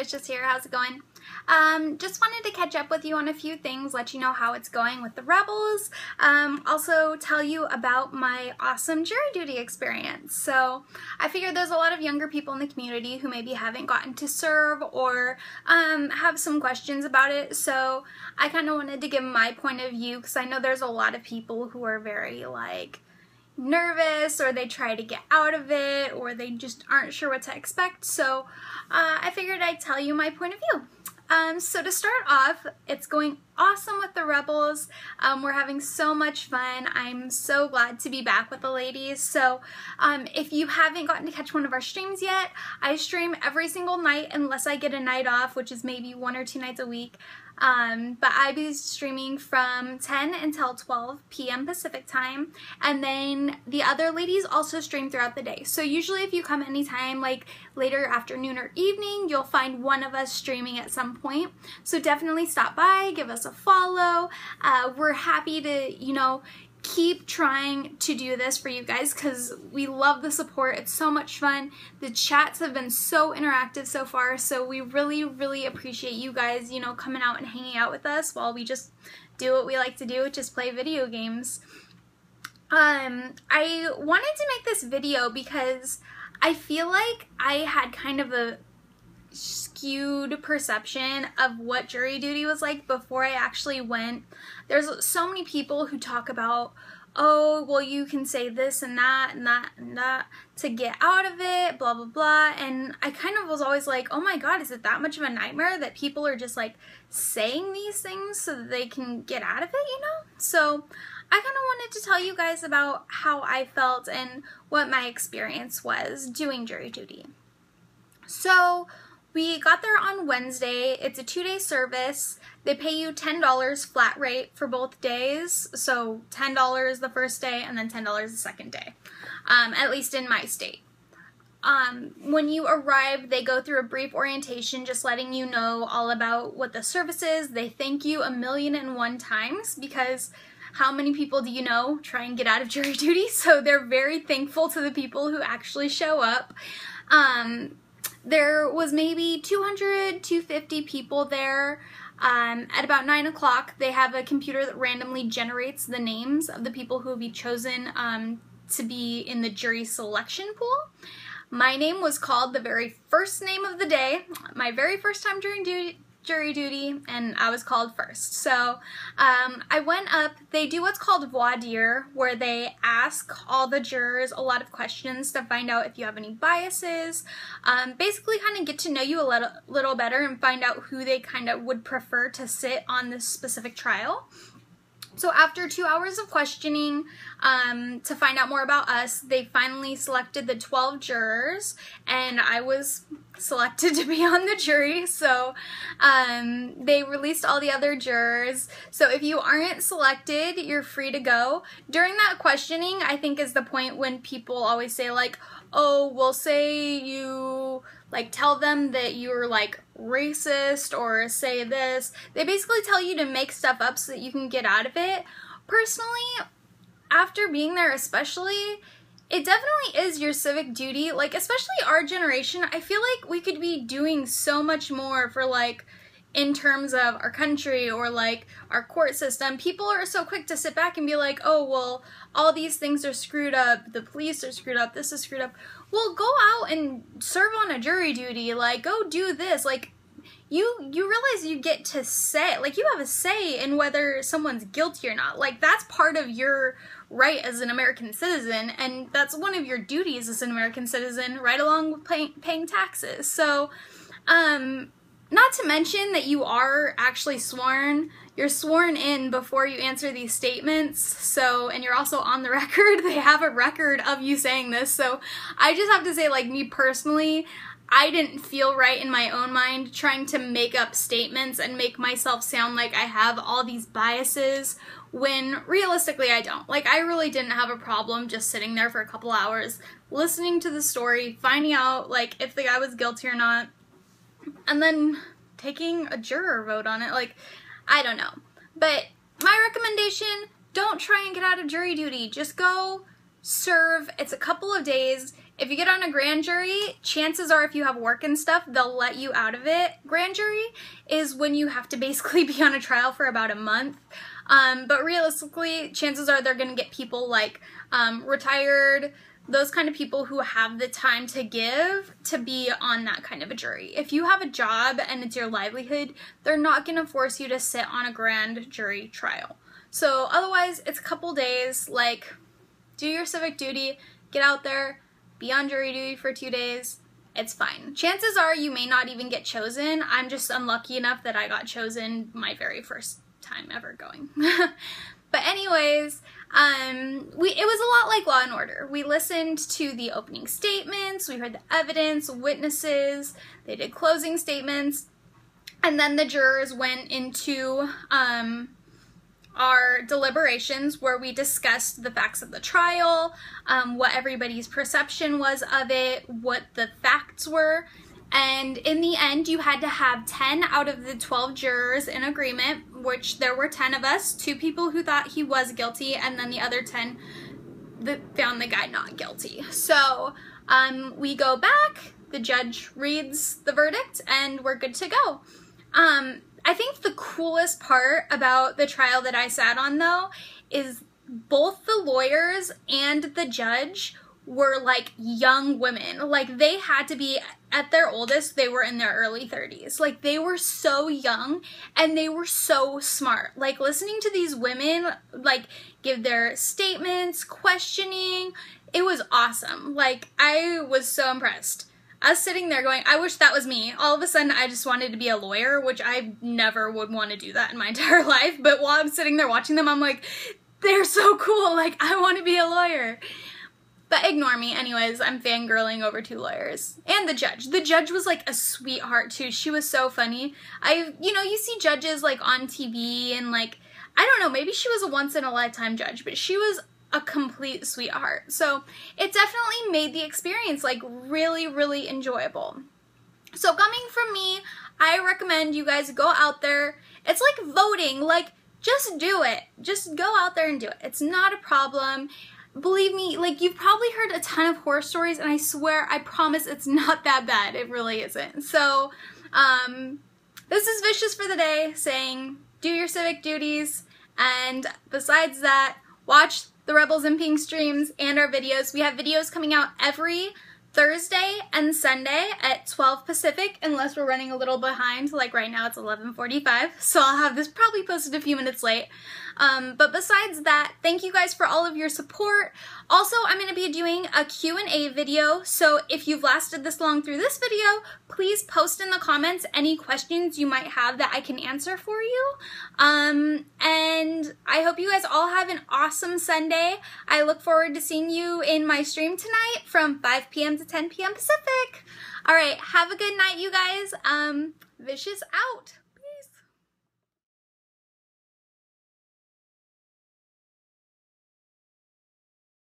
Ambitious here. How's it going? Just wanted to catch up with you on a few things, let you know how it's going with the Rebels, also tell you about my awesome jury duty experience. So I figured there's a lot of younger people in the community who maybe haven't gotten to serve or have some questions about it, so I kind of wanted to give my point of view because I know there's a lot of people who are very nervous, or they try to get out of it, or they just aren't sure what to expect, so I figured I'd tell you my point of view. So to start off, it's going awesome with the Rebels. We're having so much fun. I'm so glad to be back with the ladies. So if you haven't gotten to catch one of our streams yet, I stream every single night unless I get a night off, which is maybe 1 or 2 nights a week. But I be streaming from 10 until 12 p.m. Pacific time, and then the other ladies also stream throughout the day. So usually if you come anytime, like later afternoon or evening, you'll find one of us streaming at some point. So definitely stop by, give us a follow. We're happy to, keep trying to do this for you guys because we love the support. It's so much fun. The chats have been so interactive so far, so we really, really appreciate you guys, coming out and hanging out with us while we just do what we like to do, which is play video games. I wanted to make this video because I feel like I had kind of a skewed perception of what jury duty was like before I actually went. There's so many people who talk about, oh, well, you can say this and that and that and that to get out of it, blah, blah, blah. And I kind of was always like, oh my God, is it that much of a nightmare that people are just saying these things so that they can get out of it, So I kind of wanted to tell you guys about how I felt and what my experience was doing jury duty. So we got there on Wednesday. It's a 2-day service. They pay you $10 flat rate for both days. So $10 the first day and then $10 the second day, at least in my state. When you arrive, they go through a brief orientation, just letting you know all about what the service is. They thank you 1,000,001 times because how many people do you know try and get out of jury duty? So they're very thankful to the people who actually show up. There was maybe 200, 250 people there. At about 9 o'clock, they have a computer that randomly generates the names of the people who will be chosen to be in the jury selection pool. My name was called the very first name of the day, my very first time during jury duty, and I was called first. So I went up. They do what's called voir dire, where they ask all the jurors a lot of questions to find out if you have any biases, basically kind of get to know you a little better and find out who they kind of would prefer to sit on this specific trial. So after 2 hours of questioning to find out more about us, they finally selected the 12 jurors, and I was selected to be on the jury. So they released all the other jurors. So if you aren't selected, you're free to go. During that questioning, I think is the point when people always say oh, we'll say you tell them that you're racist or say this. They basically tell you to make stuff up so that you can get out of it. Personally, after being there especially, it definitely is your civic duty. Especially our generation, I feel like we could be doing so much more for in terms of our country or our court system. People are so quick to sit back and be like, oh, well, all these things are screwed up, the police are screwed up, this is screwed up. Well, go out and serve on a jury duty, go do this. You realize you get to say, you have a say in whether someone's guilty or not. That's part of your right as an American citizen, and that's one of your duties as an American citizen, right along with paying taxes. So, not to mention that you are actually sworn. You're sworn in before you answer these statements, so, and you're also on the record. They have a record of you saying this, so I just have to say, me personally, I didn't feel right in my own mind trying to make up statements and make myself sound like I have all these biases when realistically I don't. I really didn't have a problem just sitting there for a couple hours, listening to the story, finding out, if the guy was guilty or not, and then taking a juror vote on it. I don't know. But my recommendation, don't try and get out of jury duty. Just go serve. It's a couple of days. if you get on a grand jury, chances are if you have work and stuff, they'll let you out of it. Grand jury is when you have to basically be on a trial for about a month. But realistically, chances are they're going to get people like retired, those kind of people who have the time to give to be on that kind of a jury. If you have a job and it's your livelihood, they're not going to force you to sit on a grand jury trial. So otherwise, it's a couple days, like, do your civic duty, get out there, be on jury duty for 2 days, it's fine. Chances are you may not even get chosen. I'm just unlucky enough that I got chosen my very first time ever going. But anyways, it was a lot like Law and Order. We listened to the opening statements, we heard the evidence, witnesses, they did closing statements, and then the jurors went into our deliberations where we discussed the facts of the trial, what everybody's perception was of it, what the facts were. And in the end, you had to have 10 out of the 12 jurors in agreement, which there were 10 of us, 2 people who thought he was guilty, and then the other 10 that found the guy not guilty. So we go back, the judge reads the verdict, and we're good to go. I think the coolest part about the trial that I sat on, though, is both the lawyers and the judge were like young women. Like, they had to be, at their oldest, they were in their early 30s. Like, they were so young and they were so smart. Like, listening to these women, like, give their statements, questioning, it was awesome. Like, I was so impressed. I was sitting there going, I wish that was me. All of a sudden, I just wanted to be a lawyer, which I never would want to do that in my entire life. But while I'm sitting there watching them, I'm like, they're so cool. Like, I want to be a lawyer. But ignore me. Anyways, I'm fangirling over 2 lawyers. And the judge. The judge was like a sweetheart too. She was so funny. You see judges like on TV and like, I don't know, maybe she was a once in a lifetime judge, but she was a complete sweetheart. So it definitely made the experience like really, really enjoyable. So coming from me, I recommend you guys go out there. It's like voting. Like, just do it. Just go out there and do it. It's not a problem. Believe me, like, you've probably heard a ton of horror stories, and I swear, I promise it's not that bad. It really isn't. So, this is Vicious for the day, saying, do your civic duties, and besides that, watch the Rebels in Pink streams and our videos. We have videos coming out every Thursday and Sunday at 12 Pacific, unless we're running a little behind, like right now it's 11:45, so I'll have this probably posted a few minutes late. But besides that, thank you guys for all of your support. Also, I'm going to be doing a Q&A video, so if you've lasted this long through this video, please post in the comments any questions you might have that I can answer for you. And I hope you guys all have an awesome Sunday. I look forward to seeing you in my stream tonight from 5 p.m. to 10 p.m. Pacific. Alright, have a good night, you guys. Vicious out.